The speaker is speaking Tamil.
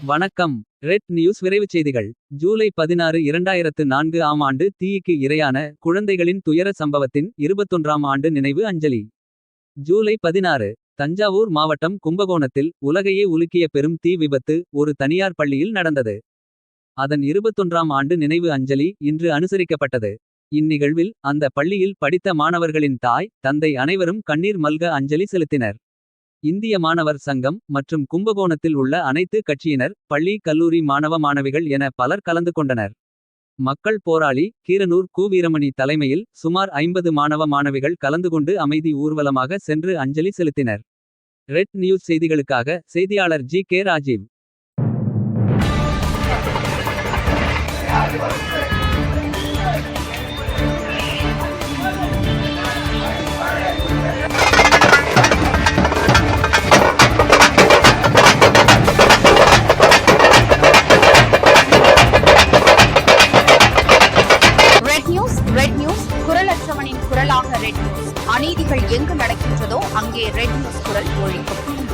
வணக்கம். ரெட் நியூஸ் விரைவுச் செய்திகள். ஜூலை 16 2004 ஆம் ஆண்டு தீயிற்கு இரையான குழந்தைகளின் துயர சம்பவத்தின் 21ஆம் ஆண்டு நினைவு அஞ்சலி. ஜூலை 16 தஞ்சாவூர் மாவட்டம் கும்பகோணத்தில் உலகையே உலுக்கிய பெரும் தீ விபத்து ஒரு தனியார் பள்ளியில் நடந்தது. அதன் 21ஆம் ஆண்டு நினைவு அஞ்சலி இன்று அனுசரிக்கப்பட்டது. இந்நிகழ்வில் அந்த பள்ளியில் படித்த மாணவர்களின் தாய் தந்தை அனைவரும் கண்ணீர் மல்க அஞ்சலி செலுத்தினர். இந்திய மாணவர் சங்கம் மற்றும் கும்பகோணத்தில் உள்ள அனைத்து கட்சியினர் பள்ளி கல்லூரி மாணவ மாணவிகள் என பலர் கலந்து கொண்டனர். மக்கள் போராளி கீரனூர் கு. வீரமணி தலைமையில் சுமார் 50 மாணவ மாணவிகள் கலந்து கொண்டு அமைதி ஊர்வலமாக சென்று அஞ்சலி செலுத்தினர். ரெட் நியூஸ் செய்திகளுக்காக செய்தியாளர் G. K. Rajeev. Red News குரலற்றவனின் குரலாக ரெட் நியூஸ். அநீதிகள் எங்கு நடக்கின்றதோ அங்கே ரெட் நியூஸ் குரல் ஒழிக்கும்.